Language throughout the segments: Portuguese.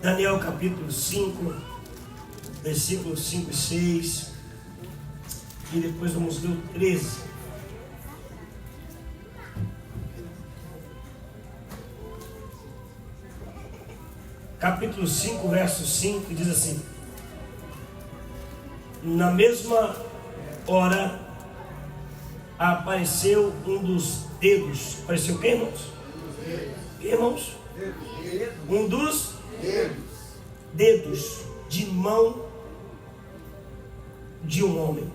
Daniel capítulo 5, versículos 5 e 6, e depois vamos ler o 13. Capítulo 5, verso 5, diz assim: na mesma hora apareceu um dos dedos. Apareceu o que, irmãos? Que, irmãos? Um dos dedos de mão de um homem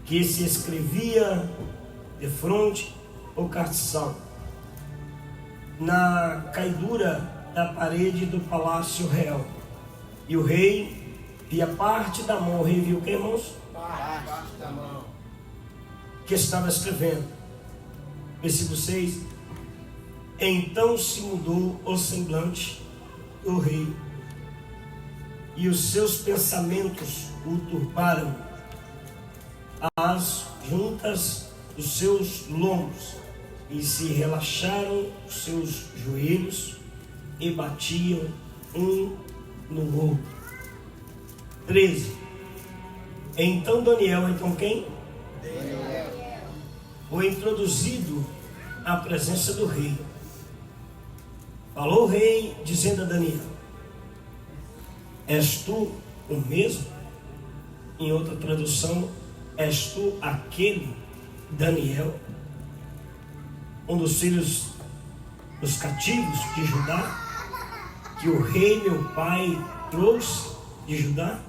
que se escrevia defronte ou castiçal na caidura da parede do palácio real. E o rei via parte da mão. O rei viu o que, irmãos? Parte da mão. Que estava escrevendo. Versículo 6. Então se mudou o semblante do rei, e os seus pensamentos o turbaram. As juntas dos seus lombos, e se relaxaram os seus joelhos, e batiam um no outro. 13. Então Daniel, então quem? Daniel. Foi introduzido à presença do rei. Falou o rei, dizendo a Daniel: és tu o mesmo? Em outra tradução, és tu aquele Daniel, um dos filhos dos cativos de Judá, que o rei meu pai trouxe de Judá?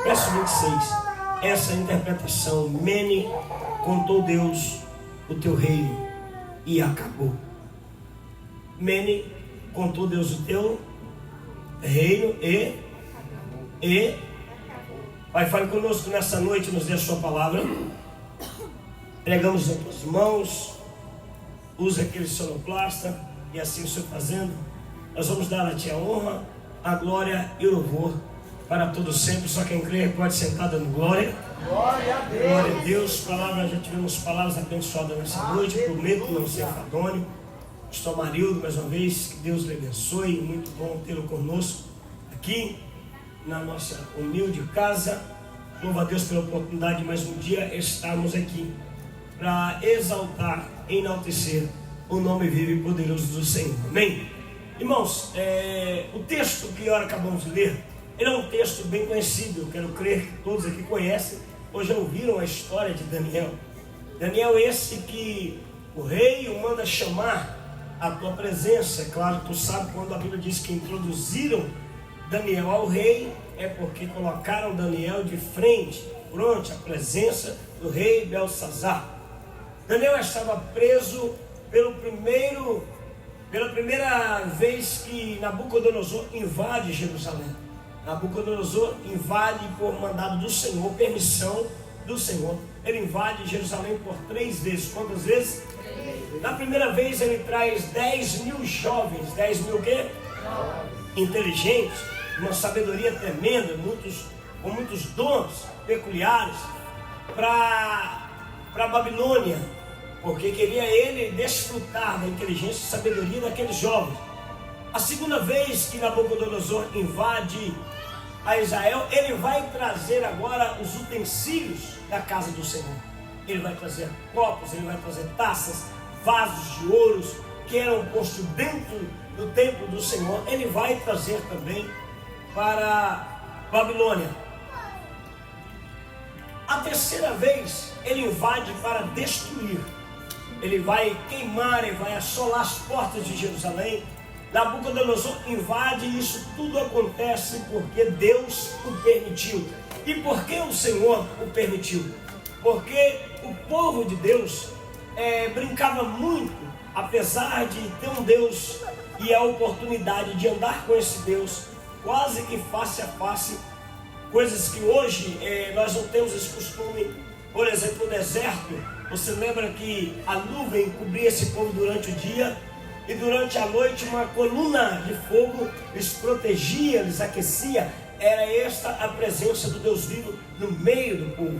Verso 26. Essa é a interpretação. Mene, contou Deus o teu reino e acabou. Mene, contou Deus o teu reino e Pai, fale conosco nessa noite, nos dê a sua palavra. Pregamos nas tuas mãos. Use aquele sonoplasta, e assim o Senhor fazendo, nós vamos dar a ti a honra, a glória e o louvor para todo sempre. Só quem crê pode sentar dando glória. Glória a Deus. Glória a Deus. Palavras, já tivemos palavras abençoadas nessa noite. Prometo não ser fadônio. Pastor Marildo, mais uma vez, que Deus lhe abençoe. Muito bom tê-lo conosco aqui na nossa humilde casa. Louva a Deus pela oportunidade de mais um dia estarmos aqui para exaltar, enaltecer o nome vivo e poderoso do Senhor. Amém? Irmãos, o texto que agora acabamos de ler, ele é um texto bem conhecido. Eu quero crer que todos aqui conhecem ou já ouviram a história de Daniel. Daniel esse que o rei o manda chamar à tua presença. É claro que tu sabe, quando a Bíblia diz que introduziram Daniel ao rei, é porque colocaram Daniel de frente, fronte à presença do rei Belsazar. Daniel estava preso pela primeira vez que Nabucodonosor invade Jerusalém. Nabucodonosor invade por mandado do Senhor, permissão do Senhor. Ele invade Jerusalém por 3 vezes. Quantas vezes? 3. Na primeira vez ele traz 10 mil jovens. 10 mil o quê? Inteligentes, uma sabedoria tremenda, com muitos dons peculiares, para Babilônia, porque queria ele desfrutar da inteligência e sabedoria daqueles jovens. A segunda vez que Nabucodonosor invade a Israel, ele vai trazer agora os utensílios da casa do Senhor. Ele vai trazer copos, ele vai trazer taças, vasos de ouros que eram postos dentro do templo do Senhor. Ele vai trazer também para Babilônia. A terceira vez ele invade para destruir. Ele vai queimar, ele vai assolar as portas de Jerusalém. Nabucodonosor invade, e isso tudo acontece porque Deus o permitiu. E por que o Senhor o permitiu? Porque o povo de Deus brincava muito, apesar de ter um Deus e a oportunidade de andar com esse Deus quase que face a face, coisas que hoje nós não temos esse costume. Por exemplo, no deserto, você lembra que a nuvem cobria esse povo durante o dia, e durante a noite uma coluna de fogo lhes protegia, lhes aquecia. Era esta a presença do Deus vivo no meio do povo.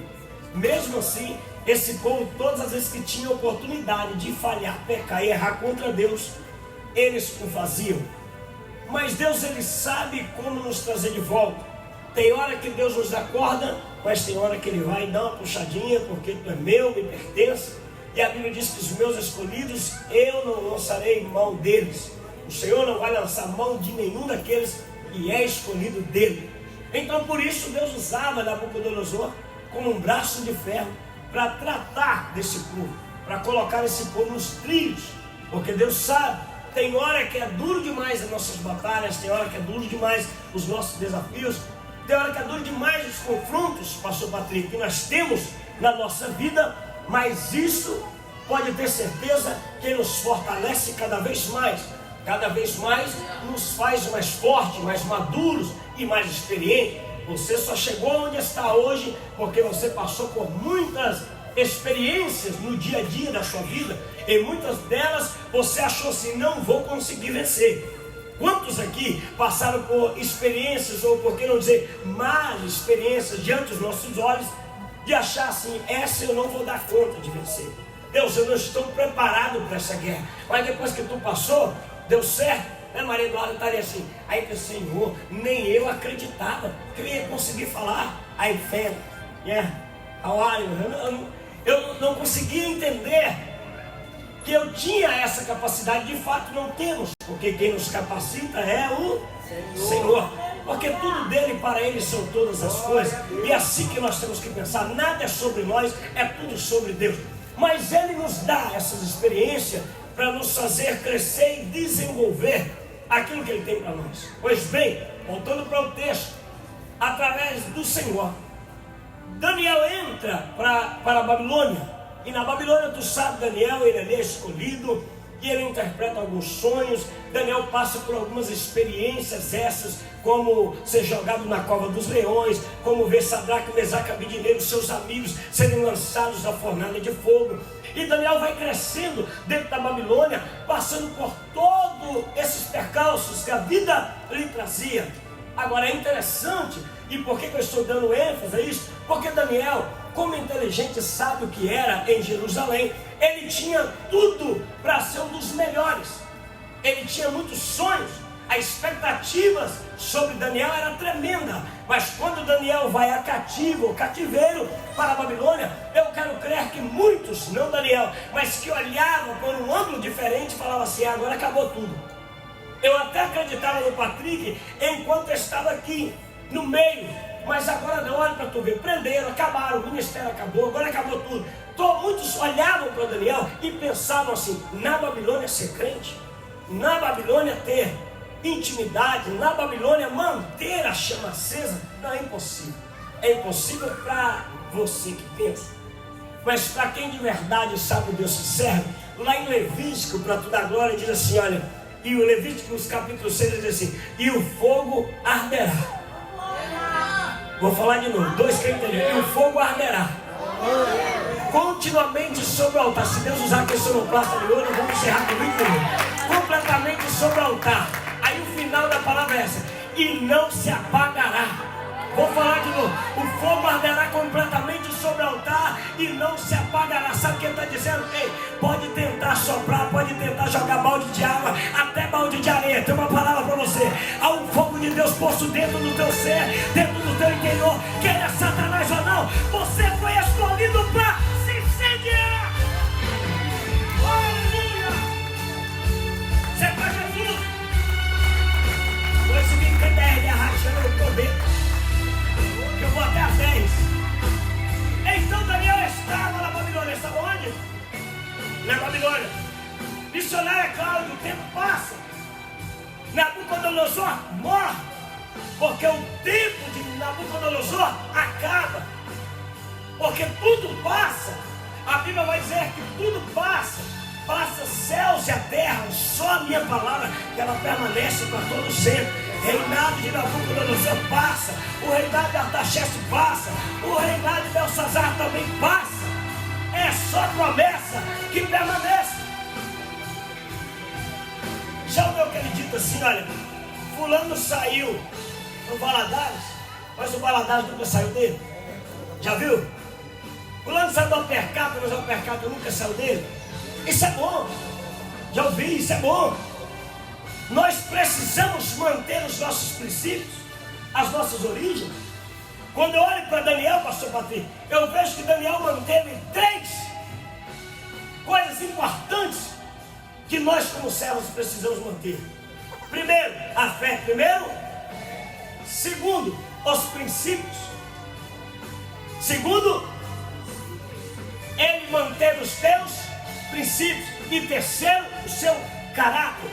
Mesmo assim, esse povo, todas as vezes que tinha oportunidade de falhar, pecar e errar contra Deus, eles o faziam. Mas Deus, Ele sabe como nos trazer de volta. Tem hora que Deus nos acorda, mas tem hora que Ele vai dar uma puxadinha, porque tu é meu, me pertence. E a Bíblia diz que os meus escolhidos, eu não lançarei mão deles. O Senhor não vai lançar mão de nenhum daqueles que é escolhido dele. Então por isso Deus usava Nabucodonosor como um braço de ferro para tratar desse povo, para colocar esse povo nos trilhos. Porque Deus sabe, tem hora que é duro demais as nossas batalhas, tem hora que é duro demais os nossos desafios, tem hora que é duro demais os confrontos, pastor Patrick, que nós temos na nossa vida, mas isso pode ter certeza que nos fortalece cada vez mais nos faz mais fortes, mais maduros e mais experientes. Você só chegou onde está hoje porque você passou por muitas experiências no dia a dia da sua vida, e muitas delas você achou assim, não vou conseguir vencer. Quantos aqui passaram por experiências, ou por que não dizer más experiências diante dos nossos olhos, de achar assim, essa eu não vou dar conta de vencer. Deus, eu não estou preparado para essa guerra. Mas depois que tu passou, deu certo, né? Maria Eduarda estaria assim, aí que o Senhor, nem eu acreditava que eu ia conseguir falar I fell, yeah, how are you? Eu não conseguia entender que eu tinha essa capacidade. De fato não temos, porque quem nos capacita é o Senhor. Porque tudo dele, para ele são todas as coisas. E é assim que nós temos que pensar, nada é sobre nós, é tudo sobre Deus. Mas ele nos dá essas experiências para nos fazer crescer e desenvolver aquilo que ele tem para nós. Pois bem, voltando para o texto, através do Senhor, Daniel entra para a Babilônia. E na Babilônia, tu sabe, Daniel, ele é escolhido e ele interpreta alguns sonhos. Daniel passa por algumas experiências essas, como ser jogado na cova dos leões, como ver Sadraque, Mesaque e Abednego, seus amigos, serem lançados na fornalha de fogo. E Daniel vai crescendo dentro da Babilônia, passando por todos esses percalços que a vida lhe trazia. Agora é interessante, e por que eu estou dando ênfase a isso? Porque Daniel, como inteligente e sábio que era em Jerusalém, ele tinha tudo para ser um dos melhores. Ele tinha muitos sonhos, as expectativas sobre Daniel era tremenda. Mas quando Daniel vai a cativeiro para a Babilônia, eu quero crer que muitos, não Daniel, mas que olhavam por um ângulo diferente, falavam assim, agora acabou tudo. Eu até acreditava no Patrick enquanto eu estava aqui no meio, mas agora não, olha para tu ver, prenderam, acabaram, o ministério acabou, agora acabou tudo. Então, muitos olhavam para Daniel e pensavam assim, na Babilônia ser crente, na Babilônia ter intimidade, na Babilônia manter a chama acesa, não, é impossível. É impossível para você que pensa, mas para quem de verdade sabe o Deus que serve, lá em Levítico, para tu dar glória, diz assim, olha, e o Levíticos capítulo 6 diz assim, e o fogo arderá. Vou falar de novo, dois que entenderam, e o fogo arderá continuamente sobre o altar. Se Deus usar a questão no plata de ouro, vamos encerrar comigo, completamente sobre o altar. Aí o final da palavra é essa, e não se apagará. Vou falar de novo, o fogo arderá completamente sobre o altar e não se apagará. Sabe o que ele está dizendo? Ei, pode tentar soprar, pode tentar jogar balde de água, até balde de areia. Tem uma palavra para você, há um fogo de Deus posto dentro do teu ser, dentro do teu interior. Quer é Satanás ou não, você foi escolhido para se incendiar. Aleluia! Você é para Jesus. Hoje me entender, arrastando o comer. Eu vou até a 10. Então Daniel estava na Babilônia. Estava onde? Na Babilônia. Missionário, é claro que o tempo passa. Nabucodonosor morre, porque o tempo de Nabucodonosor acaba. Porque tudo passa. A Bíblia vai dizer que tudo passa. Passa céus e a terra, só a minha palavra, que ela permanece para todo sempre. Reinado de Nabucodonosor passa, o reinado de Artaxerxes passa, o reinado de Belsazar também passa. É só promessa que permanece. Já ouviu aquele dito assim, olha, fulano saiu no Valadares, mas o Valadares nunca saiu dele. Já viu? Fulano saiu do Alpercata, mas o Alpercata nunca saiu dele. Isso é bom. Já ouvi, isso é bom. Nós precisamos manter os nossos princípios, as nossas origens. Quando eu olho para Daniel, pastor Patrício, eu vejo que Daniel manteve 3 coisas importantes que nós como servos precisamos manter. Primeiro, a fé primeiro. Segundo, os princípios. Segundo, ele manteve os teus princípios. E terceiro, o seu caráter.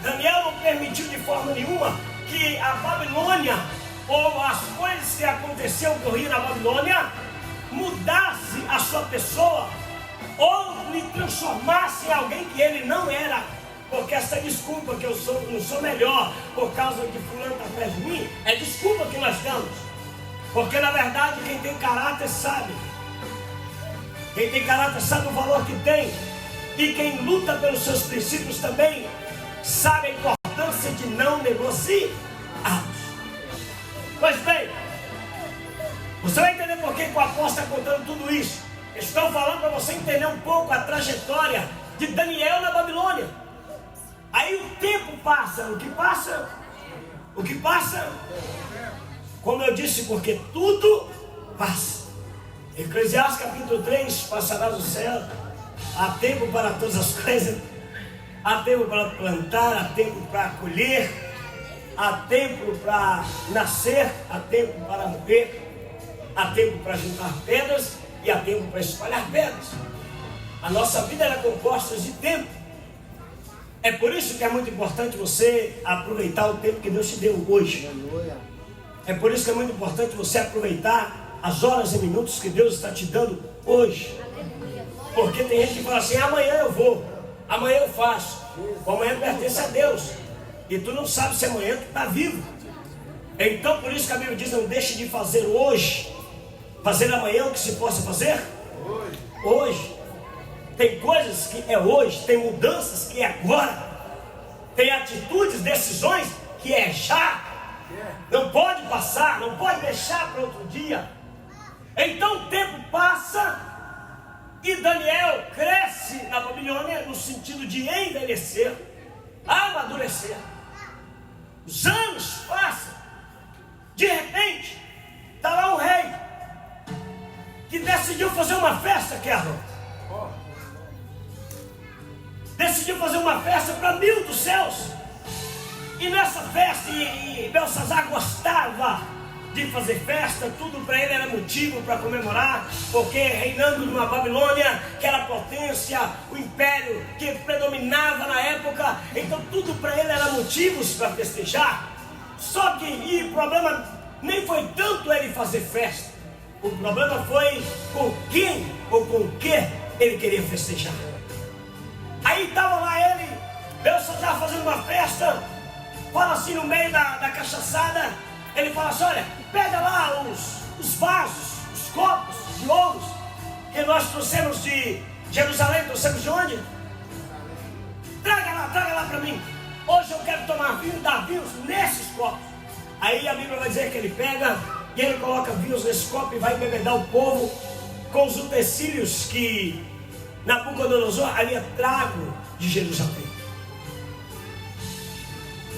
Daniel não permitiu de forma nenhuma que a Babilônia, ou as coisas que aconteciam, ocorriam na Babilônia, mudasse a sua pessoa, ou lhe transformasse em alguém que ele não era. Porque essa desculpa que eu não sou melhor por causa de fulano está perto de mim, é desculpa que nós damos. Porque na verdade quem tem caráter sabe. Quem tem caráter sabe o valor que tem. E quem luta pelos seus princípios também sabe a importância de não negociar. Pois bem, você vai entender por que o apóstolo está contando tudo isso. Estou falando para você entender um pouco a trajetória de Daniel na Babilônia. Aí o tempo passa, o que passa, como eu disse, porque tudo passa. Eclesiastes capítulo 3, passarás o céu, há tempo para todas as coisas, há tempo para plantar, há tempo para colher, há tempo para nascer, há tempo para morrer, há tempo para juntar pedras e há tempo para espalhar pedras. A nossa vida é composta de tempo. É por isso que é muito importante você aproveitar o tempo que Deus te deu hoje. É por isso que é muito importante você aproveitar as horas e minutos que Deus está te dando hoje. Porque tem gente que fala assim, amanhã eu vou, amanhã eu faço. O amanhã pertence a Deus. E tu não sabe se amanhã tu está vivo. Então por isso que a Bíblia diz, não deixe de fazer hoje. Fazer amanhã o que se possa fazer? Hoje. Tem coisas que é hoje, tem mudanças que é agora. Tem atitudes, decisões que é já. Não pode passar, não pode deixar para outro dia. Então o tempo passa e Daniel cresce na Babilônia no sentido de envelhecer, amadurecer. Os anos passam. De repente, está lá um rei que decidiu fazer uma festa, Kerlon. Decidiu fazer uma festa para 1000 dos céus. E nessa festa, e Belsazar gostava de fazer festa, tudo para ele era motivo para comemorar, porque reinando numa Babilônia, que era a potência, o império que predominava na época, então tudo para ele era motivos para festejar. Só que o problema nem foi tanto ele fazer festa, o problema foi com quem ou com que ele queria festejar. Aí estava lá ele, Belsazar fazendo uma festa, fala assim no meio da cachaçada, ele fala assim, olha, pega lá os vasos, os copos de ouros, que nós trouxemos de Jerusalém, trouxemos de onde? Traga lá para mim, hoje eu quero tomar vinho, dar vinhos nesses copos. Aí a Bíblia vai dizer que ele pega e ele coloca vinhos nesse copo e vai embebedar o povo com os utensílios que Nabucodonosor havia trago de Jerusalém.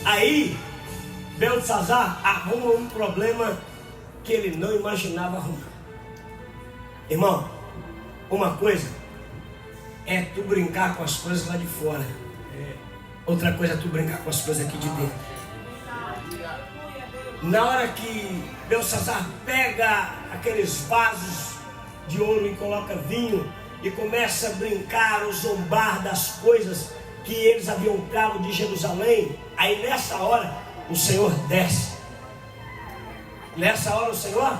Aí Belsazar arruma um problema que ele não imaginava arrumar. Irmão, uma coisa é tu brincar com as coisas lá de fora, outra coisa é tu brincar com as coisas aqui de dentro. Na hora que Belsazar pega aqueles vasos de ouro e coloca vinho e começa a brincar ou zombar das coisas que eles haviam trago de Jerusalém, aí nessa hora o Senhor desce. Nessa hora o Senhor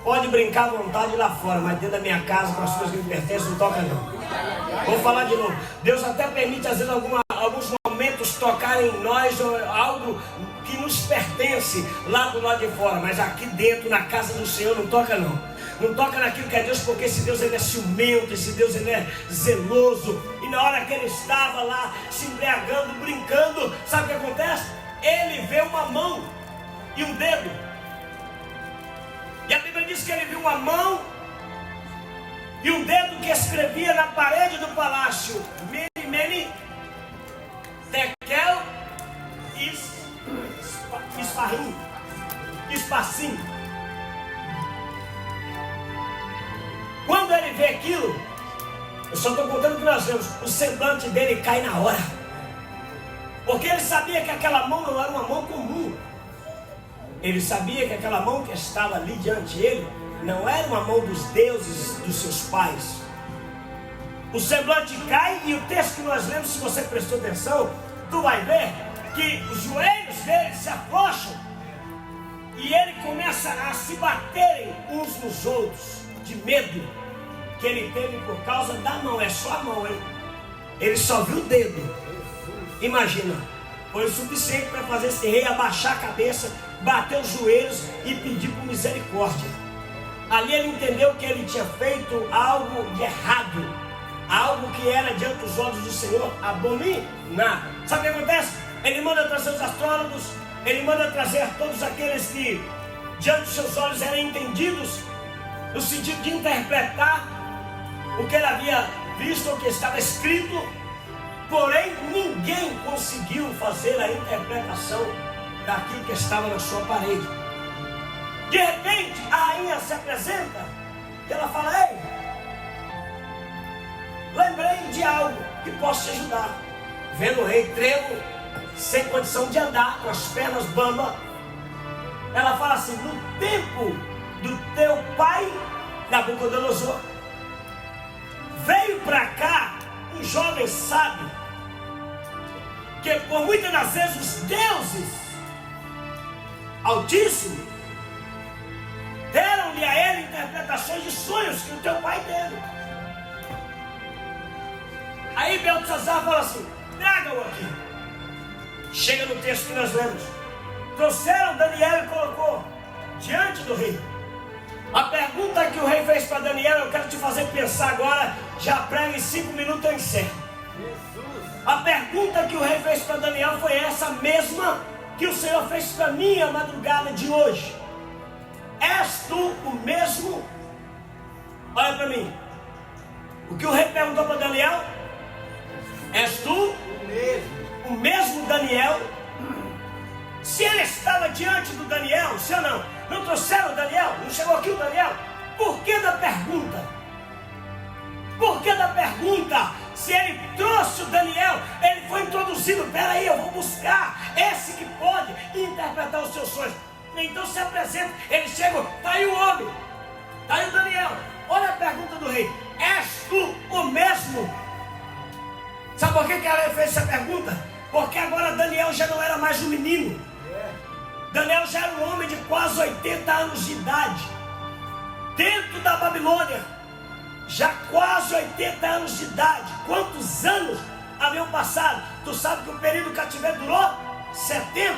pode brincar à vontade lá fora, mas dentro da minha casa, com as coisas que me pertencem, não toca não. Vou falar de novo. Deus até permite às vezes alguns momentos tocarem em nós algo que nos pertence lá do lado de fora, mas aqui dentro, na casa do Senhor, não toca não. Não toca naquilo que é Deus, porque esse Deus ele é ciumento, esse Deus ele é zeloso. E na hora que ele estava lá se embriagando, brincando, sabe o que acontece? Ele vê uma mão e um dedo. E a Bíblia diz que ele viu uma mão e um dedo que escrevia na parede do palácio: Mene, Mene, Tekel, espacinho. Quando ele vê aquilo, eu só estou contando o que nós vemos, o semblante dele cai na hora. Porque ele sabia que aquela mão não era uma mão comum. Ele sabia que aquela mão que estava ali diante dele não era uma mão dos deuses dos seus pais. O semblante cai e o texto que nós lemos, se você prestou atenção, tu vai ver que os joelhos dele se afrouxam e ele começa a se baterem uns nos outros de medo que ele teve por causa da mão. É só a mão, hein? Ele só viu o dedo. Imagina, foi o suficiente para fazer esse rei abaixar a cabeça, bater os joelhos e pedir por misericórdia. Ali ele entendeu que ele tinha feito algo de errado, algo que era diante dos olhos do Senhor abominável. Sabe o que acontece? Ele manda trazer os astrólogos, ele manda trazer todos aqueles que diante dos seus olhos eram entendidos, no sentido de interpretar o que ele havia visto, o que estava escrito. Porém, ninguém conseguiu fazer a interpretação daquilo que estava na sua parede. De repente, a rainha se apresenta e ela fala: ei, lembrei de algo que posso te ajudar. Vendo o rei tremo, sem condição de andar, com as pernas bambas, ela fala assim: no tempo do teu pai, Nabucodonosor, veio para cá um jovem sábio, que por muitas das vezes os deuses altíssimos deram-lhe a ele interpretações de sonhos que o teu pai teve. Aí Beltesazar fala assim: traga-o aqui. Chega no texto que nós lemos. Trouxeram Daniel e colocou diante do rei. A pergunta que o rei fez para Daniel, eu quero te fazer pensar agora, já prega em 5 minutos eu encerro. A pergunta que o rei fez para Daniel foi essa mesma que o Senhor fez para mim a madrugada de hoje. És tu o mesmo? Olha para mim. O que o rei perguntou para Daniel? És tu o mesmo Daniel? Se ele estava diante do Daniel, sim ou não? Não trouxeram o Daniel? Não chegou aqui o Daniel? Por que da pergunta? Por que da pergunta? Se ele trouxe o Daniel, ele foi introduzido. Peraí, eu vou buscar esse que pode interpretar os seus sonhos. Então se apresenta. Ele chega, está aí o homem, está aí o Daniel. Olha a pergunta do rei: és tu o mesmo? Sabe por que ela fez essa pergunta? Porque agora Daniel já não era mais um menino. Daniel já era um homem de quase 80 anos de idade, dentro da Babilônia, já quase 80 anos de idade. Quantos anos haviam passado? Tu sabe que o período do cativeiro durou 70.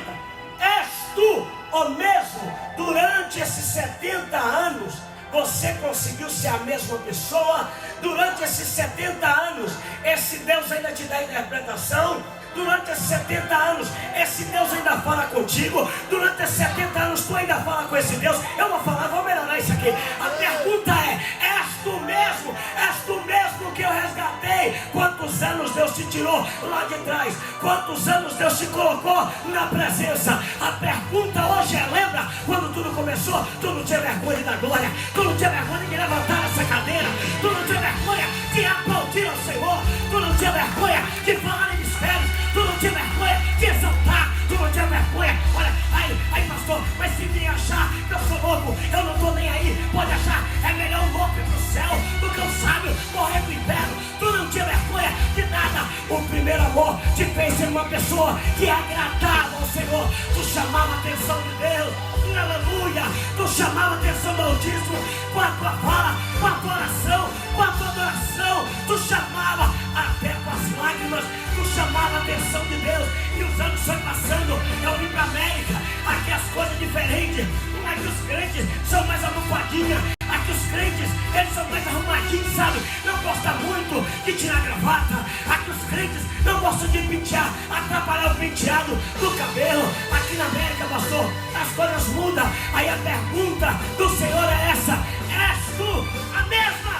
És tu o mesmo? Durante esses 70 anos você conseguiu ser a mesma pessoa? Durante esses 70 anos esse Deus ainda te dá interpretação? Durante esses 70 anos, esse Deus ainda fala contigo? Durante esses 70 anos, tu ainda fala com esse Deus? Eu vou falar, vou melhorar isso aqui. A pergunta é: és tu mesmo? És tu mesmo que eu resgatei? Quantos anos Deus te tirou lá de trás? Quantos anos Deus te colocou na presença? A pergunta hoje é: lembra quando tudo começou? Tu não tinha vergonha da glória, tu não tinha vergonha de levantar essa cadeira, tu não tinha vergonha de aplaudir ao Senhor, tu não tinha vergonha de falar em mistérios, tu não tinha vergonha de exaltar, tu não tinha vergonha. Olha, aí pastor, mas se me achar que eu sou louco, eu não estou nem aí. Pode achar, é melhor um louco ir pro céu do que um sábio morrer pro inferno. Tu não tinha vergonha de nada. O primeiro amor te fez ser uma pessoa que agradava ao Senhor. Tu chamava a atenção de Deus, aleluia. Tu chamava a atenção do Altíssimo com a tua fala, com a tua oração, com a tua adoração. Tu chamava até com as lágrimas, tu chamava a atenção de Deus. E os anos foram passando. Eu vim para a América, aqui as coisas diferentes. Aqui os crentes são mais almofadinhos. Aqui os crentes, eles são mais arrumadinhos, sabe? Não gostam muito de tirar gravata. Aqui os crentes não gostam de pentear, atrapalhar o penteado do cabelo. Aqui na América, pastor, as coisas mudam. Aí a pergunta do Senhor é essa: és tu a mesma?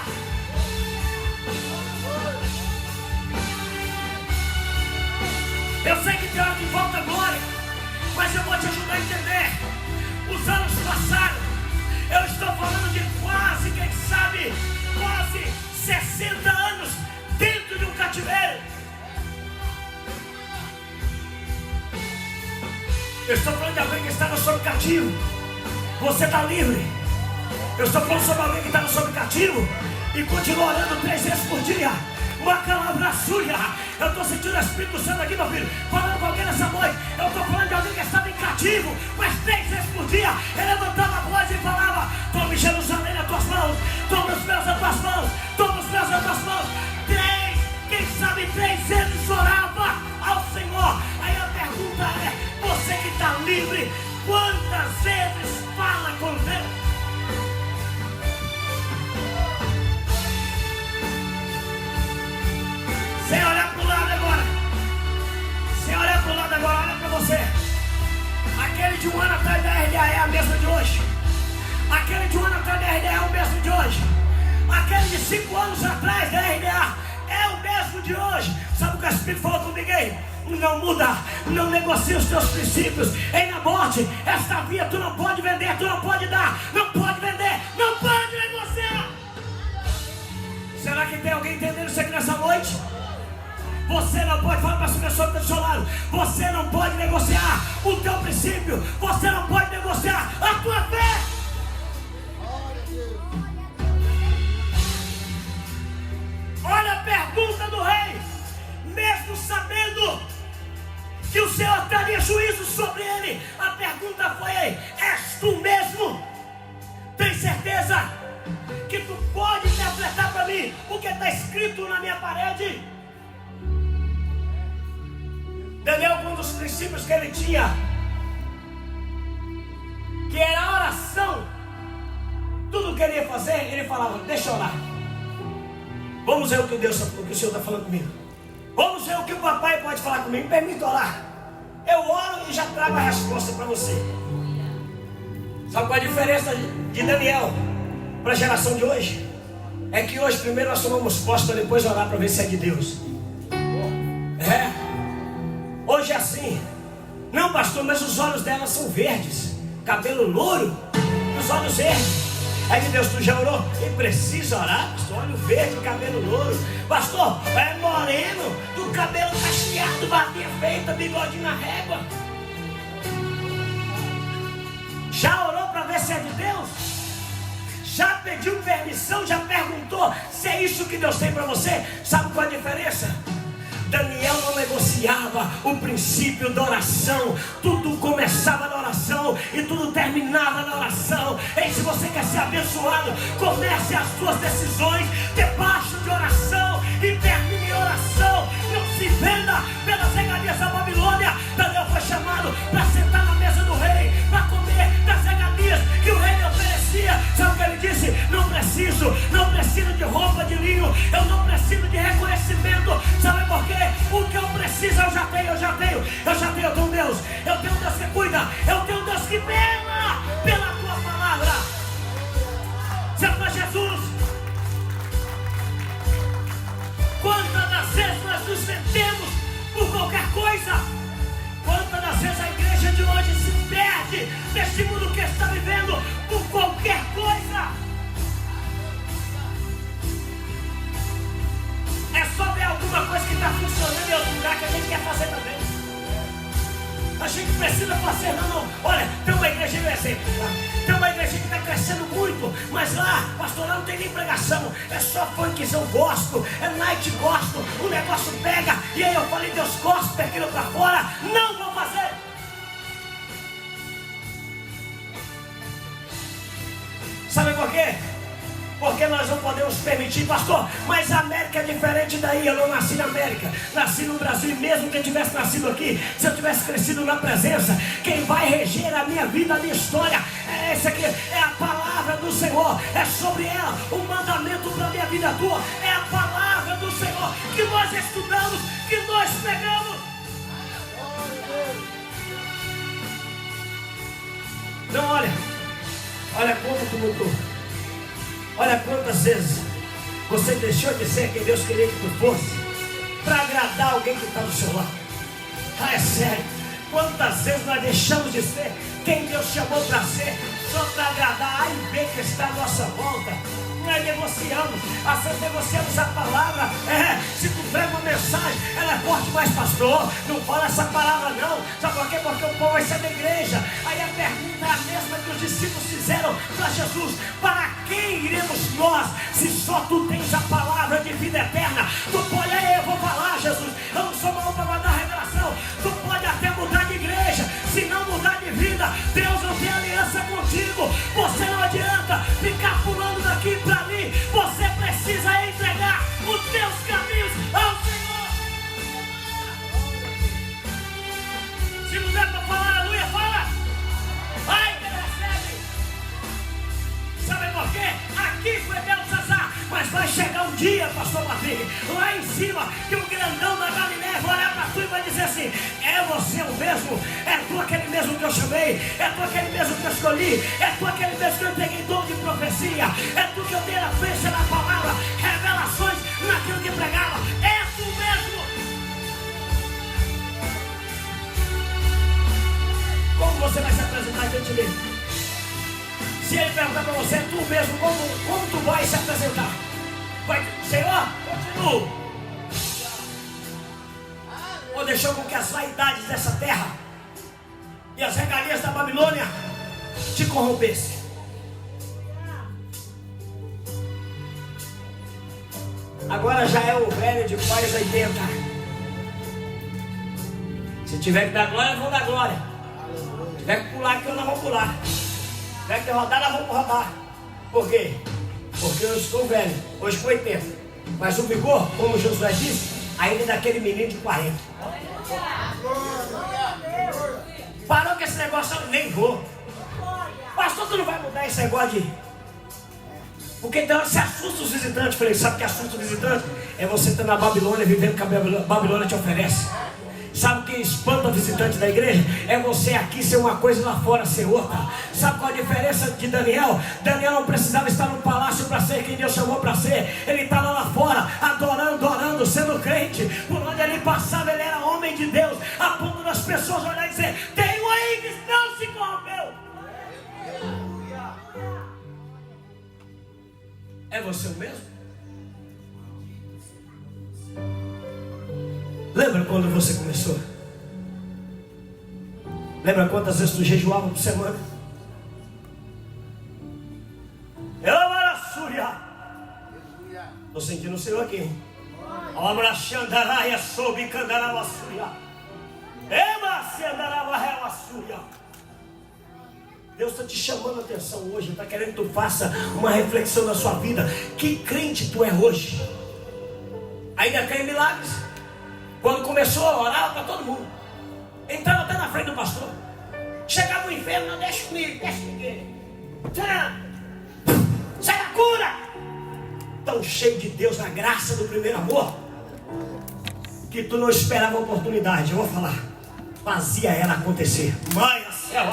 Eu sei que tem hora que falta glória. Mas eu vou te ajudar a entender. Os anos passaram. Eu estou falando de quase, quem sabe, quase 60 anos dentro de um cativeiro. Eu estou falando de alguém que estava sob cativo. Você está livre. Eu estou falando sobre alguém que estava sob cativo e continua orando 3 vezes por dia. Uma palavra suja. Eu estou sentindo o Espírito Santo aqui, meu filho, falando com alguém nessa noite. Eu estou falando de alguém que estava em cativo, mas 3 vezes por dia ele levantava a voz e falava: tome Jerusalém nas tuas mãos, tome os meus nas tuas mãos, tome os meus nas tuas mãos. 3, quem sabe 3 vezes orava ao Senhor. Aí a pergunta é: você que está livre, quantas vezes fala com Deus? Sem olhar para o lado agora. Sem olhar para o lado agora, olha para você. Aquele de 1 ano atrás da RDA é a mesma de hoje. Aquele de 1 ano atrás da RDA é o mesmo de hoje. Aquele de 5 anos atrás da RDA é o mesmo de hoje. Sabe o que o Espírito falou comigo aí? Não muda, não negocia os teus princípios. Em na morte, esta via tu não pode vender, tu não pode dar, não pode vender, não pode negociar. Será que tem alguém entendendo isso aqui nessa noite? Você não pode falar para essa pessoa que está do seu lado. Você não pode negociar o teu princípio. Você não pode negociar a tua fé. Olha a pergunta do rei. Mesmo sabendo que o Senhor traria juízo sobre ele, a pergunta foi: és tu mesmo? Tem certeza que tu pode interpretar para mim o que está escrito na minha parede? Daniel, um dos princípios que ele tinha, que era a oração, tudo que ele ia fazer, ele falava: deixa eu orar. Vamos ver o que o Senhor está falando comigo. Vamos ver o que o papai pode falar comigo. Me permita orar. Eu oro e já trago a resposta para você. Sabe qual é a diferença de Daniel para a geração de hoje? É que hoje primeiro nós tomamos posse para depois orar para ver se é de Deus. Hoje é assim. Não, pastor, mas os olhos dela são verdes, cabelo louro, os olhos verdes. É de Deus. Tu já orou? E precisa orar, pastor. Olho verde, cabelo louro. Pastor, é moreno, do cabelo cacheado, barbinha feita, bigodinho na régua. Já orou para ver se é de Deus? Já pediu permissão? Já perguntou se é isso que Deus tem para você? Sabe qual é a diferença? Daniel não negociava o princípio da oração. Tudo começava na oração e tudo terminava na oração. E se você quer ser abençoado, comece as suas decisões debaixo de oração e termine em oração. Não se venda pelas regalias da Babilônia. Daniel foi chamado para sentar na mesa do rei, para comer das regalias que o rei lhe oferecia. Sabe o que ele disse? Não preciso de roupa de linho, eu não preciso de reconhecimento. Sabe por quê? O que eu preciso eu já tenho, eu tenho um Deus, eu tenho um Deus que cuida, eu tenho um Deus que vela pela tua palavra. Senhor Jesus, quantas das vezes nós nos vendemos por qualquer coisa? Quantas das vezes a igreja de hoje se perde neste mundo que está vivendo por qualquer coisa? É só ver alguma coisa que está funcionando em outro lugar que a gente quer fazer também. A gente precisa fazer, não. Olha, tem uma igreja, no exemplo, tá? Tem uma igreja que está crescendo muito, mas lá, pastor, lá não tem nem pregação. É só funkzão gospel, é night gospel. O negócio pega, e aí eu falei: Deus, gospel aquilo para fora, não vou fazer. Sabe por quê? Porque nós não podemos permitir, pastor, mas a América é diferente daí. Eu não nasci na América, nasci no Brasil. E mesmo que eu tivesse nascido aqui, se eu tivesse crescido na presença, quem vai reger a minha vida, a minha história, é essa aqui, é a palavra do Senhor. É sobre ela o mandamento para a minha vida tua. É a palavra do Senhor que nós estudamos, que nós pegamos. Não, olha como tu mudou. Olha quantas vezes você deixou de ser quem Deus queria que tu fosse para agradar alguém que está do seu lado. É sério. Quantas vezes nós deixamos de ser quem Deus chamou para ser, só para agradar A e B que está à nossa volta? Nós negociamos, às vezes negociamos a palavra. Se tu pega uma mensagem, ela é forte, mas pastor, não fala essa palavra não. Sabe por quê? Porque o povo vai ser da igreja. Aí a pergunta é a mesma que os discípulos fizeram para Jesus: para quem iremos nós, se só tu tens a palavra de vida eterna? Tu pode, eu vou falar, Jesus, eu não sou maluco para dar revelação. Tu pode até mudar de igreja, se não mudar de vida, Deus não tem aliança contigo. Você não adianta ficar pulando daqui para ali. Você precisa entregar os teus caminhos ao Senhor. Se não der para falar aleluia, fala. Vai que ele recebe. Sabe por quê? Aqui foi Belsazar, mas vai chegar um dia, pastor Patrick, lá em cima, que o grandão da Galileia vai olhar para tu e vai dizer assim: é você o mesmo? É tu aquele mesmo que eu chamei? É tu aquele mesmo que eu escolhi? É tu aquele mesmo que eu entreguei dom de profecia? É tu que eu dei na frente da palavra, revelações naquilo que pregava? É tu mesmo? Como você vai se apresentar diante dele? Se ele perguntar para você, tu mesmo, como tu vai se apresentar? Vai, Senhor, continuo. Ou deixou com que as vaidades dessa terra e as regalias da Babilônia te corrompessem? Agora já é o velho de quase 80. Se tiver que dar glória, eu vou dar glória. Se tiver que pular, que eu não vou pular. Se tiver que rodar, nós vamos rodar. Por quê? Porque eu estou velho, hoje com 80. Mas o vigor, como Josué disse, ainda é daquele menino de 40. Parou com esse negócio, eu nem vou. Pastor, tu não vai mudar esse negócio de... Porque então se assusta os visitantes. Falei, sabe o que assusta o visitante? É você estar na Babilônia, vivendo o que a Babilônia te oferece. Sabe o que espanta o visitante da igreja? É você aqui ser uma coisa e lá fora ser outra. Sabe qual a diferença de Daniel? Daniel não precisava estar no palácio para ser quem Deus chamou para ser. Ele estava lá fora, adorando, sendo crente. Por onde ele passava, ele era homem de Deus, a ponto das pessoas olharem e dizer: tem um aí que não se corrompeu. É você o mesmo? Lembra quando você começou? Lembra quantas vezes tu jejuava por semana? Estou sentindo o Senhor aqui. Deus está te chamando a atenção hoje. Está querendo que tu faça uma reflexão na sua vida. Que crente tu é hoje? Ainda crê em milagres? Quando começou a orar para todo mundo, entrava até na frente do pastor. Chegava no inferno, não deixa comigo, deixa ninguém. Sai da cura! Tão cheio de Deus, na graça do primeiro amor, que tu não esperava a oportunidade. Eu vou falar, fazia ela acontecer. Mãe, céu,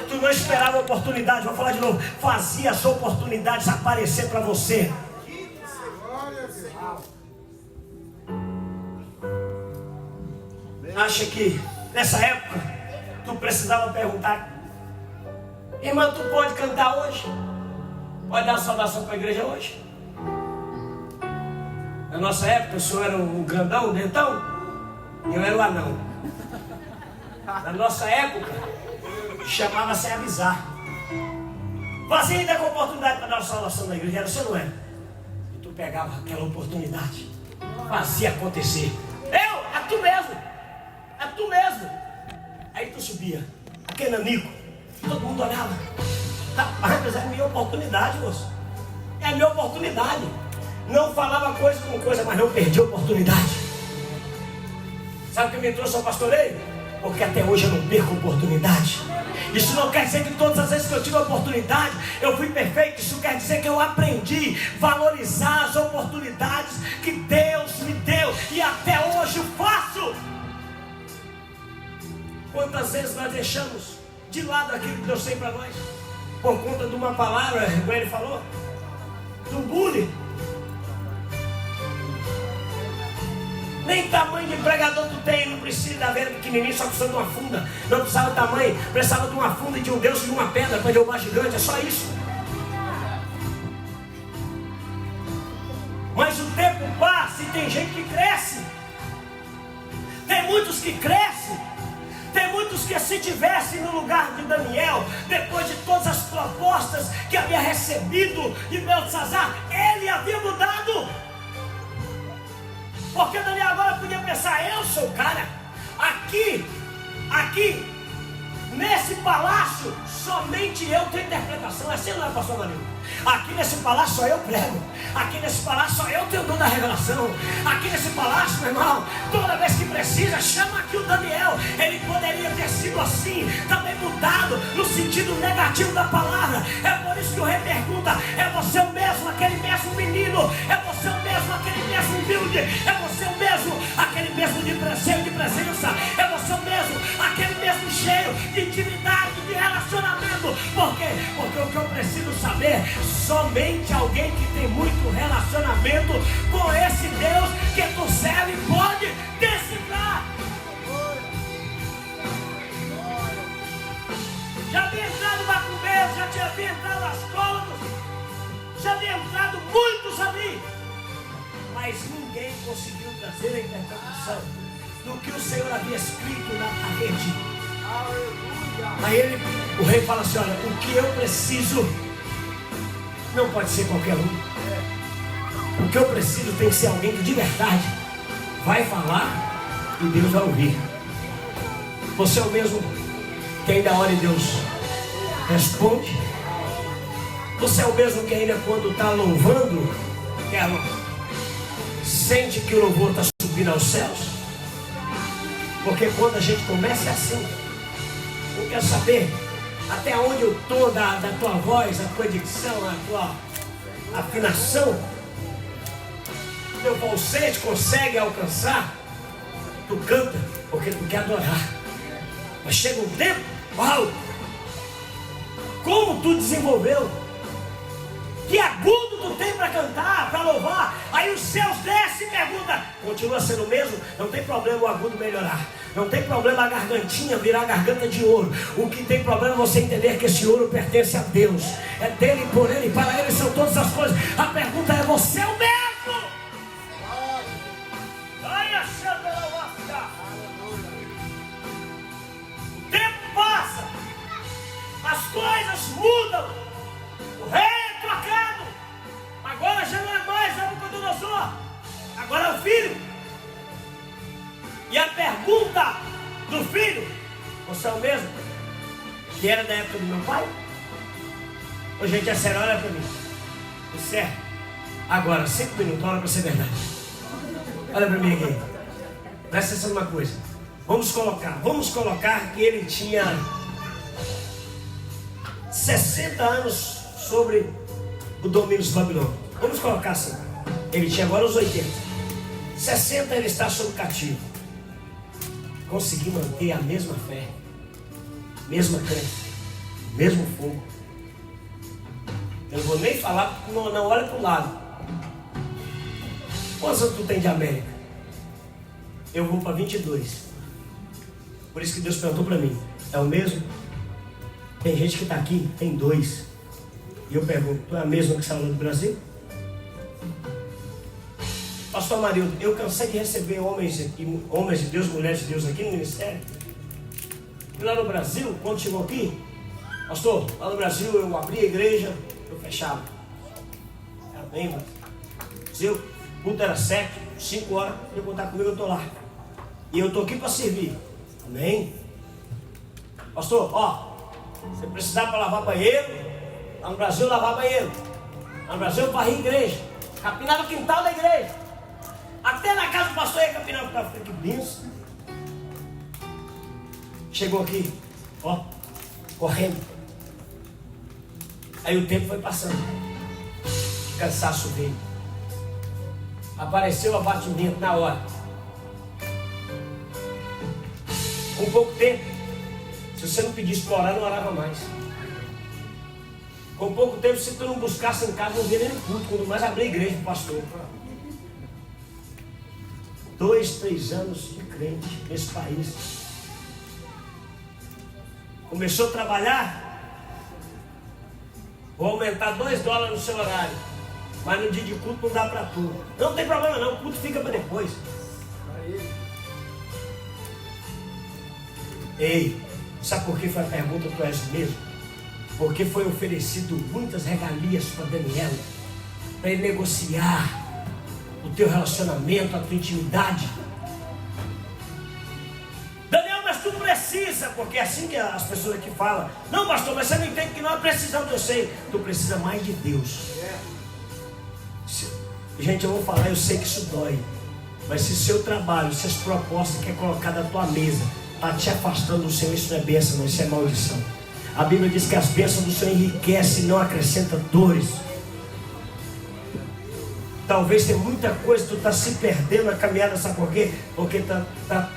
tu não esperava a oportunidade. Vou falar de novo, fazia as oportunidades aparecer para você. Acha que nessa época tu precisava perguntar: irmã, tu pode cantar hoje? Pode dar saudação para a igreja hoje? Na nossa época o senhor era o grandão, o dentão, e eu era o anão. Na nossa época chamava-se avisar. Você ainda com oportunidade para dar a saudação da igreja, era o senhor, não era? E tu pegava aquela oportunidade, fazia acontecer. É tu mesmo. É tu mesmo. Aí tu subia, aquele nanico, todo mundo olhava. Rapaz, é a minha oportunidade, moço. É a minha oportunidade. Não falava coisa com coisa, mas não perdi a oportunidade. Sabe o que me trouxe ao pastoreio? Porque até hoje eu não perco oportunidade. Isso não quer dizer que todas as vezes que eu tive a oportunidade eu fui perfeito. Isso quer dizer que eu aprendi a valorizar as oportunidades que Deus me deu, e até hoje eu faço. Quantas vezes nós deixamos de lado aquilo que Deus tem para nós, por conta de uma palavra, como ele falou, do bullying. Nem tamanho de pregador tu tem, não precisa da venda pequenininha, só precisava de uma funda. Não precisava de tamanho, precisava de uma funda e de um Deus e de uma pedra para derrubar gigante, é só isso. Mas o tempo passa e tem gente que cresce. Tem muitos que crescem. Tem muitos que, se tivessem no lugar de Daniel, depois de todas as propostas que havia recebido de Beltesazar, ele havia mudado. Porque Daniel agora podia pensar: eu sou o cara. Aqui, nesse palácio, somente eu tenho interpretação. Assim não é, pastor Marinho? Aqui nesse palácio só eu prego. Aqui nesse palácio só eu tenho o dom da revelação. Aqui nesse palácio, meu irmão, toda vez que precisa, chama aqui o Daniel. Ele poderia ter sido assim, também mudado no sentido negativo da palavra. É por isso que o rei pergunta: é você o mesmo, aquele mesmo menino? É você o mesmo, aquele mesmo humilde? É você o mesmo, aquele mesmo cheio de presença? É você o mesmo, aquele mesmo cheio de intimidade, de relacionamento? Por quê? Porque o que eu preciso saber, somente alguém que tem muito relacionamento com esse Deus que tu serve pode decifrar. Já havia entrado macumbeiro, já havia entrado astrólogos, já havia entrado muitos ali, mas ninguém conseguiu trazer a interpretação do que o Senhor havia escrito na parede. Aí o rei fala assim: olha, o que eu preciso não pode ser qualquer um. O que eu preciso tem que ser alguém que de verdade vai falar e Deus vai ouvir. Você é o mesmo que ainda ora e Deus responde? Você é o mesmo que ainda, quando está louvando, sente que o louvor está subindo aos céus? Porque quando a gente começa é assim. Eu quero saber até onde eu estou da tua voz, a tua dicção, a tua afinação. Teu falsete consegue alcançar? Tu canta porque tu quer adorar. Mas chega um tempo, uau! Como tu desenvolveu? Que agudo tu tem para cantar, para louvar? Aí os céus descem e perguntam: continua sendo o mesmo? Não tem problema o agudo melhorar. Não tem problema a gargantinha virar garganta de ouro. O que tem problema é você entender que esse ouro pertence a Deus. É dele, por ele, para ele são todas as coisas. A pergunta é: você é o mesmo? Ai, achando ela vasca. O tempo passa, as coisas mudam, o rei é trocado. Agora já não é mais Nabucodonosor, agora é o filho. E a pergunta do filho: você é o mesmo que era da época do meu pai? Ô gente, é sério, olha para mim. Isso é. Agora, 5 minutos, olha para ser verdade. Olha para mim aqui. Presta atenção numa coisa. Vamos colocar que ele tinha 60 anos sobre o domínio dos babilônios. Vamos colocar assim. Ele tinha agora os 80. 60 ele está sob cativo. Conseguir manter a mesma fé, mesma crença, mesmo fogo. Eu não vou nem falar porque não olha para o lado. Quantos anos tu tem de América? Eu vou para 22. Por isso que Deus perguntou para mim: é o mesmo? Tem gente que está aqui, tem 2. E eu pergunto: tu é a mesma que saiu do Brasil? Pastor Marildo, eu cansei de receber homens de Deus, mulheres de Deus aqui no ministério. E lá no Brasil, quando chegou aqui, pastor, lá no Brasil eu abri a igreja, eu fechava. Amém, mano? O culto era 7, 5 horas, ele contar comigo, eu estou lá. E eu estou aqui para servir. Amém? Pastor, ó, você precisar para lavar banheiro, lá no Brasil eu lavava banheiro. Lá no Brasil eu varri a igreja, capinava o quintal da igreja. Até na casa do pastor ia capinar para frente. Que benção. Chegou aqui, ó, correndo. Aí o tempo foi passando. Cansaço veio. Apareceu o abatimento na hora. Com pouco tempo, se você não pedisse para orar, não orava mais. Com pouco tempo, se tu não buscasse em casa, não via nem no culto, quando mais abrir a igreja para o pastor. 2, 3 anos de crente nesse país. Começou a trabalhar, vou aumentar $2 no seu horário, mas no dia de culto não dá para tudo. Não tem problema não, o culto fica para depois. Ei, sabe por que foi a pergunta que tu és mesmo? Porque foi oferecido muitas regalias para Daniel, para ele negociar o teu relacionamento, a tua intimidade. Daniel, mas tu precisa, porque é assim que as pessoas aqui falam: não, pastor, mas você não entende que nós precisamos. Eu sei, tu precisa mais de Deus. Gente, eu vou falar, eu sei que isso dói, mas se seu trabalho, se as propostas que é colocada na tua mesa está te afastando do Senhor, isso não é bênção, não, isso é maldição. A Bíblia diz que as bênçãos do Senhor enriquecem e não acrescentam dores. Talvez tenha muita coisa que tu está se perdendo na caminhada, sabe por quê? Porque está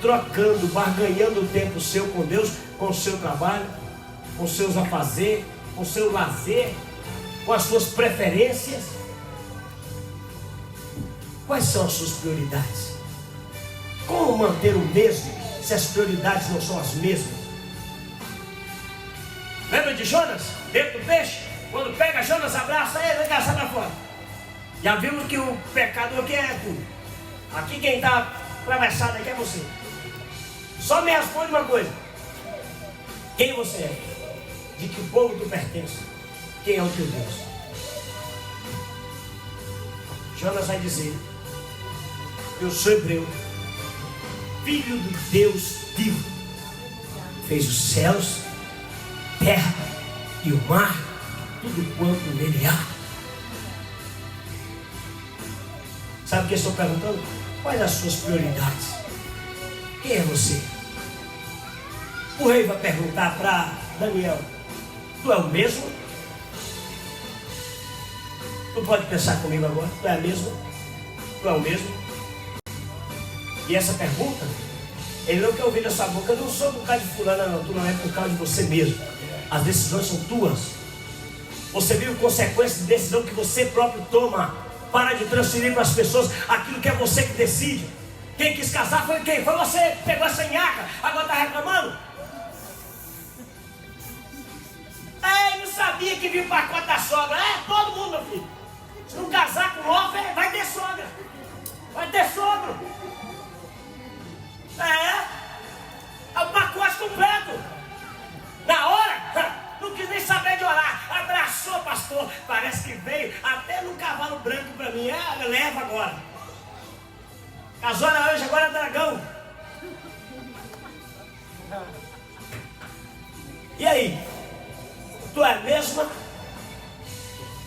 trocando, barganhando o tempo seu com Deus, com o seu trabalho, com os seus afazeres, com o seu lazer, com as suas preferências. Quais são as suas prioridades? Como manter o mesmo se as prioridades não são as mesmas? Lembra de Jonas? Dentro do peixe? Quando pega Jonas, abraça ele, vem cá, sai pra fora. Já vimos que o pecador aqui é tu. Aqui quem está atravessado aqui é você. Só me responde uma coisa: quem você é? De que povo tu pertence? Quem é o teu Deus? Jonas vai dizer: eu sou hebreu, filho do Deus vivo. Fez os céus, terra e o mar, tudo quanto nele há. Sabe o que eu estou perguntando? Quais as suas prioridades? Quem é você? O rei vai perguntar para Daniel: tu é o mesmo? Tu pode pensar comigo agora? Tu é o mesmo? Tu é o mesmo? E essa pergunta, ele não quer ouvir da sua boca: eu não sou por causa de fulana, não. Tu não é por causa de você mesmo. As decisões são tuas. Você vive consequências de decisão que você próprio toma. Para de transferir para as pessoas aquilo que é você que decide. Quem quis casar foi quem? Foi você que pegou essa nhaca, agora está reclamando? Ei, não sabia que vinha o pacote da sogra. É, todo mundo, meu filho. Se não casar com o vai ter sogra. Vai ter sogro. É o pacote completo. Na hora, não quis nem saber de orar. Abraçou, pastor. Parece que veio até no cavalo branco para mim. Leva agora. Casou na anjo, agora é dragão. E aí? Tu é a mesma?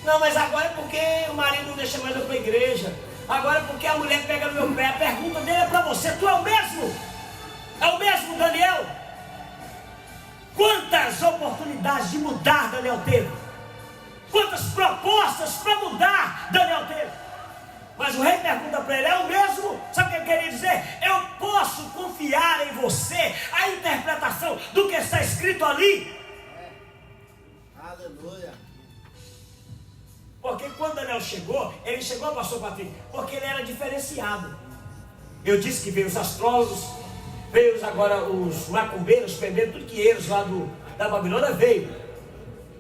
Não, mas agora é porque o marido não deixa mais eu para a igreja. Agora é porque a mulher pega no meu pé. A pergunta dele é para você: tu é o mesmo? É o mesmo, Daniel? Quantas oportunidades de mudar Daniel teve? Quantas propostas para mudar Daniel teve? Mas o rei pergunta para ele: é o mesmo? Sabe o que ele queria dizer? Eu posso confiar em você a interpretação do que está escrito ali? Aleluia. Porque quando Daniel chegou, pastor Patrick, porque ele era diferenciado. Eu disse que veio os astrólogos, veio agora os macumbeiros, pendeiros, tudo que eles lá da Babilônia veio.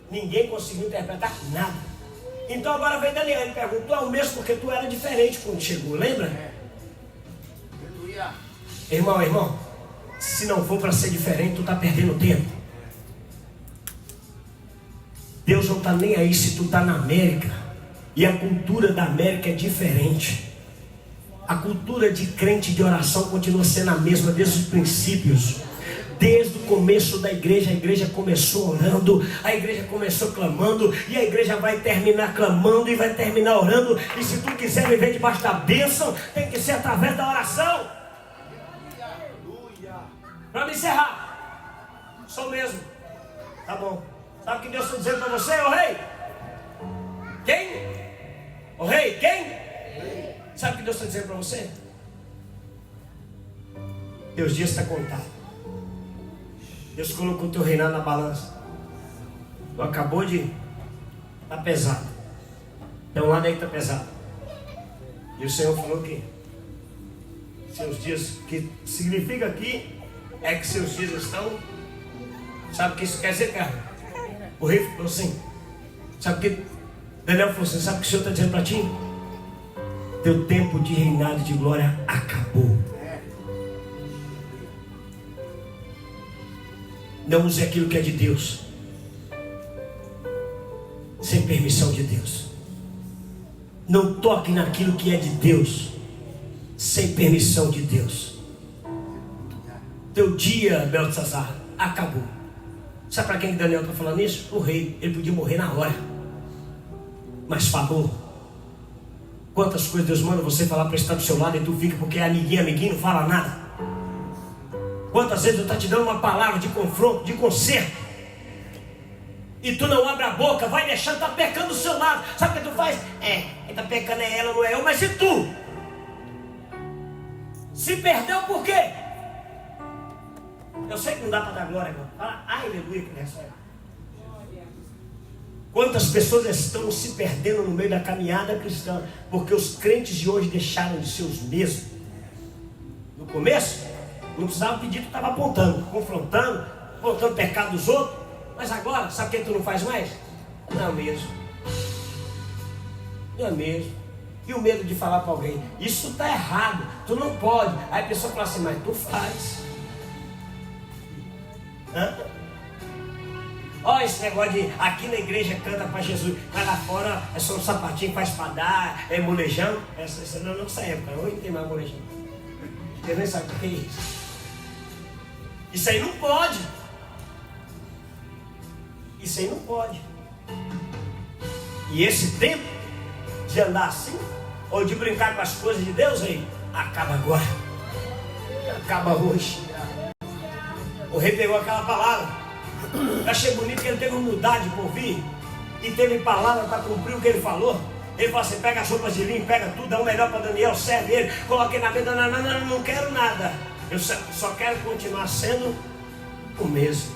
Ninguém conseguiu interpretar nada. Então agora vem Daniel, ele perguntou: é o mesmo? Porque tu era diferente quando chegou, lembra? Aleluia. Irmão, se não for para ser diferente, tu está perdendo tempo. Deus não está nem aí se tu está na América. E a cultura da América é diferente. A cultura de crente de oração continua sendo a mesma desde os princípios. Desde o começo da igreja, a igreja começou orando, a igreja começou clamando, e a igreja vai terminar clamando e vai terminar orando. E se tu quiser viver debaixo da bênção, tem que ser através da oração. Para me encerrar, sou mesmo. Tá bom. Sabe o que Deus está dizendo para você, ô rei? Quem? Ô rei, quem? Sabe o que Deus está dizendo para você? Teus dias estão contados. Deus colocou o teu reinado na balança. Tu acabou de estar pesado. Tem um lado aí que está pesado. E o Senhor falou que Seus dias, que significa aqui, é que seus dias estão... Sabe o que isso quer dizer, cara? O rei falou assim, sabe o que? Daniel falou assim, sabe o que o Senhor está dizendo para ti? Teu tempo de reinado de glória acabou. Não use aquilo que é de Deus sem permissão de Deus. Não toque naquilo que é de Deus sem permissão de Deus. Teu dia, Beltesazar, acabou. Sabe para quem que Daniel está falando isso? O rei. Ele podia morrer na hora, mas falou. Quantas coisas Deus manda você falar para estar do seu lado e tu fica porque é amiguinho, não fala nada. Quantas vezes Deus está te dando uma palavra de confronto, de conserto, e tu não abre a boca, vai deixando, está pecando do seu lado. Sabe o que tu faz? Ele está pecando, é ela, não é eu, mas e tu? Se perdeu por quê? Eu sei que não dá para dar glória agora. Fala, aleluia, que nessa hora. Quantas pessoas estão se perdendo no meio da caminhada cristã, porque os crentes de hoje deixaram de ser os mesmos. No começo, não precisava pedir, tu estava apontando, confrontando, apontando o pecado dos outros. Mas agora, sabe o que tu não faz mais? Não é mesmo. Não é mesmo. E o medo de falar para alguém, isso está errado, tu não pode. Aí a pessoa fala assim, mas tu faz. Olha esse negócio de aqui na igreja canta para Jesus, mas lá fora é só um sapatinho, faz padar, é molejão. Essa não é nossa época, hoje não tem mais molejão. Você nem sabe o que é isso. Isso aí não pode. Isso aí não pode. E esse tempo de andar assim, ou de brincar com as coisas de Deus aí, acaba agora. Acaba hoje. O rei pegou aquela palavra. Eu achei bonito que ele teve humildade por vir e teve palavra para cumprir o que ele falou. Ele falou assim, pega as roupas de linho, pega tudo, dá o melhor para Daniel, serve ele, coloquei na mesa, não quero nada. Eu só quero continuar sendo o mesmo.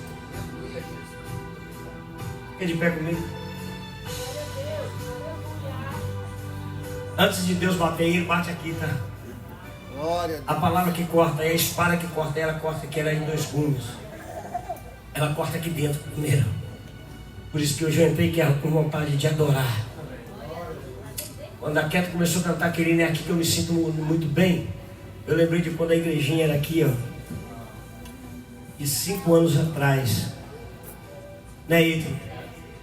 Fica de pé comigo. Antes de Deus bater, ele bate aqui, tá? A palavra que corta é a espada que corta, ela corta aqui, ela é em 2 gumes. Ela corta aqui dentro primeiro. Por isso que hoje eu entrei com vontade de adorar. Quando a Keto começou a cantar querendo é aqui que eu me sinto muito bem, eu lembrei de quando a igrejinha era aqui, ó, de 5 anos atrás, né, Ito?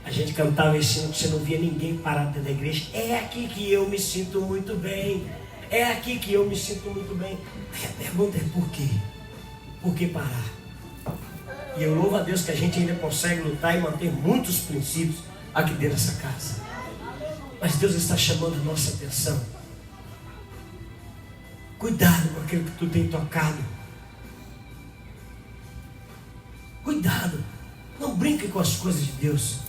A gente cantava esse hino que você não via ninguém parado dentro da igreja. É aqui que eu me sinto muito bem. É aqui que eu me sinto muito bem. Aí a pergunta é por quê? Por que parar? E eu louvo a Deus que a gente ainda consegue lutar e manter muitos princípios aqui dentro dessa casa. Mas Deus está chamando a nossa atenção. Cuidado com aquilo que tu tem tocado. Cuidado. Não brinque com as coisas de Deus.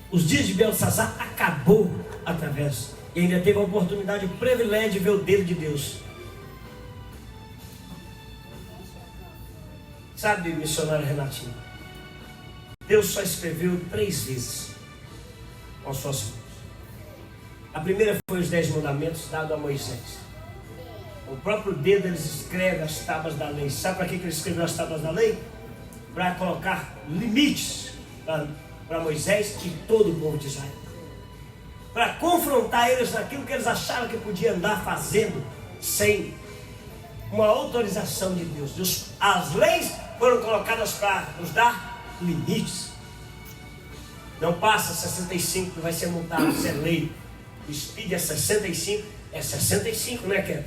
Os dias de Beltesazar acabou através. E ainda teve a oportunidade, o privilégio de ver o dedo de Deus. Sabe, missionário Renatinho? Deus só escreveu 3 vezes com suas mãos. A primeira foi os 10 mandamentos dados a Moisés. O próprio dedo eles escrevem as tábuas da lei. Sabe para que ele escreveu as tábuas da lei? Para colocar limites para Moisés e todo o povo de Israel. Para confrontar eles naquilo que eles achavam que podia andar fazendo sem uma autorização de Deus. As leis foram colocadas para nos dar limites. Não passa 65 que vai ser multado, isso é lei. O speed é 65, né, Ken?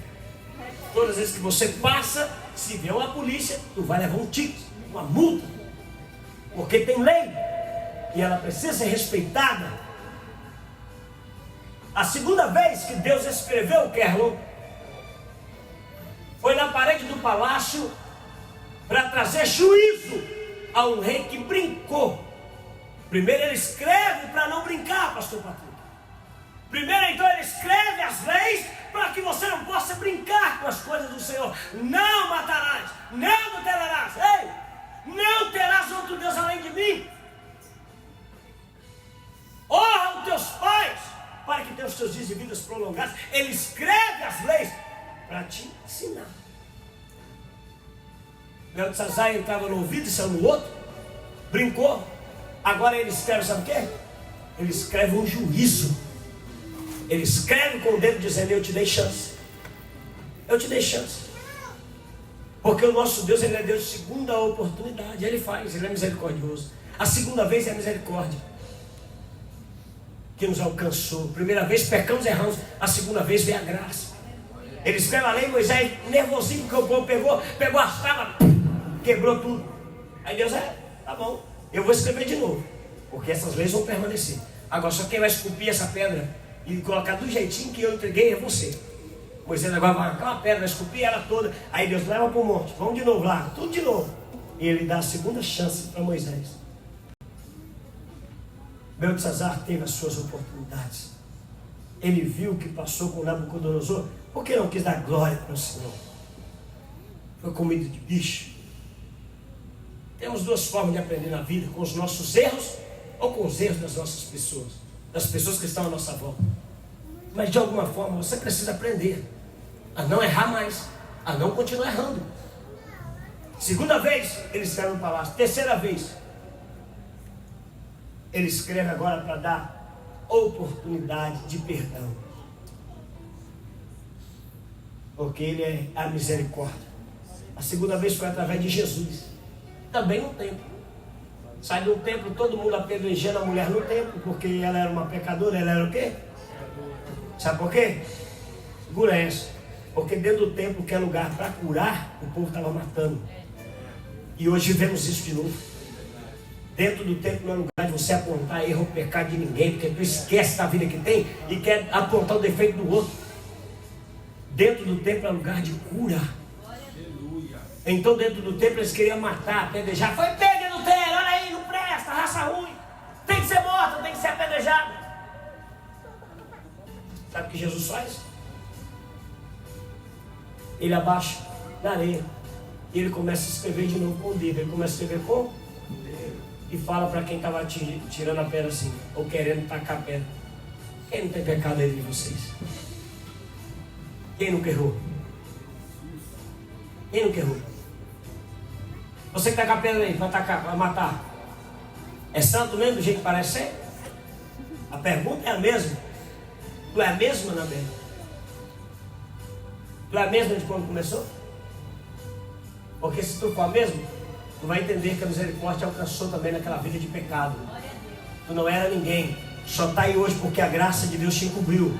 Todas as vezes que você passa, se vier uma polícia, tu vai levar um ticket, uma multa. Porque tem lei e ela precisa ser respeitada. A segunda vez que Deus escreveu o Kerlon foi na parede do palácio para trazer juízo a um rei que brincou. Primeiro ele escreve para não brincar, pastor Patrick. Primeiro então ele escreve as leis para que você não possa brincar com as coisas do Senhor. Não matarás, não adulterarás, ei, não terás outro Deus além de mim. Honra os teus pais para que tenham os teus dias de vida prolongados. Ele escreve as leis para te ensinar. Beltesazar entrava no ouvido e saiu no outro. Brincou. Agora ele escreve, sabe o quê? Ele escreve um juízo. Ele escreve com o dedo dizendo: eu te dei chance. Eu te dei chance. Porque o nosso Deus, Ele é Deus de segunda oportunidade. Ele faz, Ele é misericordioso. A segunda vez é a misericórdia que nos alcançou. Primeira vez pecamos, erramos. A segunda vez veio a graça. Ele escreve a lei, Moisés, nervosinho, porque o povo pegou as tábuas, quebrou tudo. Aí Deus, tá bom, eu vou escrever de novo, porque essas leis vão permanecer. Agora só quem vai esculpir essa pedra e colocar do jeitinho que eu entreguei é você. Moisés agora vai arrancar uma pedra, vai esculpir ela toda. Aí Deus leva para o monte, vamos de novo lá, tudo de novo. E Ele dá a segunda chance para Moisés. Beltesazar teve as suas oportunidades. Ele viu o que passou com Nabucodonosor, porque não quis dar glória para o Senhor. Foi comido de bicho. Temos duas formas de aprender na vida: com os nossos erros ou com os erros das nossas pessoas, das pessoas que estão à nossa volta. Mas de alguma forma você precisa aprender a não errar mais, a não continuar errando. Segunda vez ele escreve no palácio. Terceira vez ele escreve agora para dar oportunidade de perdão, porque Ele é a misericórdia. A segunda vez foi através de Jesus, também no templo. Sai do templo, todo mundo apedrejando a mulher no templo, porque ela era uma pecadora. Ela era o quê? Sabe por quê? Segura essa. Porque dentro do templo, que é lugar para curar, o povo estava matando. E hoje vemos isso de novo. Dentro do templo não é lugar de você apontar erro ou pecado de ninguém, porque tu esquece da vida que tem e quer apontar o defeito do outro. Dentro do templo é lugar de cura. Então dentro do templo eles queriam matar, apedrejar. Foi pega no templo, olha aí, não presta, raça ruim. Tem que ser morto, tem que ser apedrejado. Sabe o que Jesus faz? Ele abaixa na areia e ele começa a escrever de novo com o dedo. Ele começa a escrever com e fala para quem estava tirando a pedra assim, ou querendo tacar a pedra: quem não tem pecado aí de vocês? Quem nunca errou? Quem nunca errou? Você que taca a pedra aí, vai tacar, vai matar, é santo mesmo do jeito que parece ser? A pergunta é a mesma. Tu é a mesma, Anabel? Tu é a mesma de quando começou? Porque se tu for a mesma, tu vai entender que a misericórdia alcançou também naquela vida de pecado. Tu não era ninguém, só está aí hoje porque a graça de Deus te encobriu.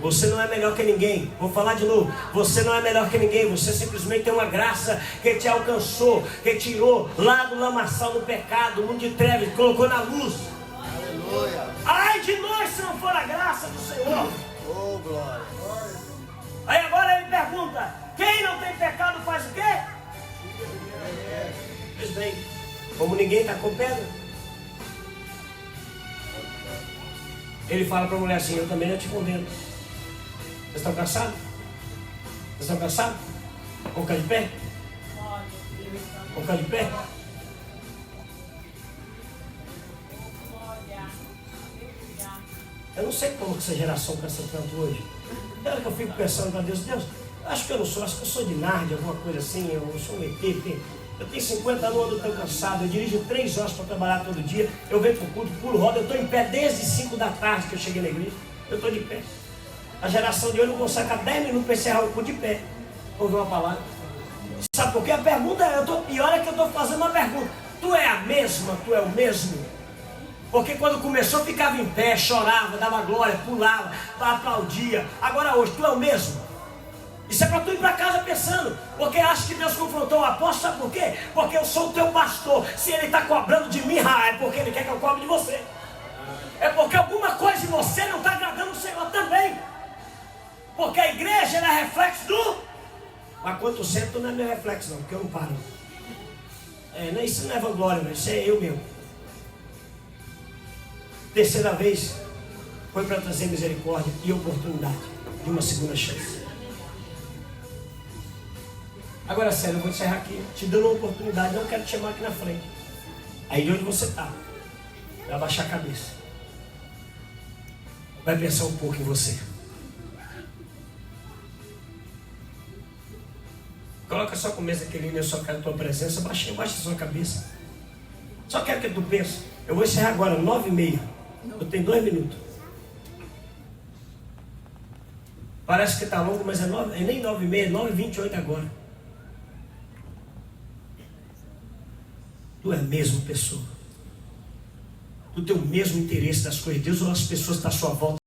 Você não é melhor que ninguém. Vou falar de novo: você não é melhor que ninguém. Você simplesmente tem uma graça que te alcançou, que tirou lá do lamaçal do pecado, do mundo de trevas, colocou na luz. Aleluia. Ai de nós se não for a graça do Senhor. Oh, glória. Aí agora ele pergunta: quem não tem pecado faz o quê? Pois bem, como ninguém está com pedra, ele fala para a mulher assim: eu também não te condeno. Vocês estão cansados? Vocês estão cansados? Vamos ficar de pé? Vamos ficar de pé? Eu não sei como que essa geração cansa tanto hoje. É hora que eu fico pensando para Deus: Deus, acho que eu não sou, acho que eu sou de Nárnia, alguma coisa assim, eu sou um ET, eu tenho 50 anos, ando tão cansado, eu dirijo 3 horas para trabalhar todo dia, eu venho para o culto, pulo roda, eu estou em pé desde 5 da tarde que eu cheguei na igreja, eu estou de pé. A geração de hoje não consegue 10 minutos para encerrar o culto de pé, ouvir uma palavra. Sabe por quê? A pergunta é, e olha que eu estou fazendo uma pergunta: tu é a mesma, tu é o mesmo? Porque quando começou ficava em pé, chorava, dava glória, pulava, aplaudia. Agora hoje, tu é o mesmo? Isso é para tu ir para casa pensando, porque acha que Deus confrontou o apóstolo. Sabe por quê? Porque eu sou o teu pastor. Se ele está cobrando de mim, é porque ele quer que eu cobre de você. É porque alguma coisa de você não está agradando o Senhor também. Porque a igreja ela é reflexo do... Mas quanto sempre tu não é meu reflexo não, porque eu não paro. Isso não é vanglória, mas isso é eu mesmo. Terceira vez foi para trazer misericórdia e oportunidade de uma segunda chance. Agora sério, eu vou encerrar aqui, te dando uma oportunidade, não quero te chamar aqui na frente. Aí de onde você está, vai abaixar a cabeça, vai pensar um pouco em você. Coloca sua cabeça aquele na sua cara, tua presença. Baixa a sua cabeça. Só quero que tu pense. Eu vou encerrar agora, 9h30. Eu tenho 2 minutos. Parece que está longo, mas é nem 9h30, é 9h28 agora. Tu é a mesma pessoa. Tu tem o mesmo interesse das coisas de Deus ou as pessoas que estão à sua volta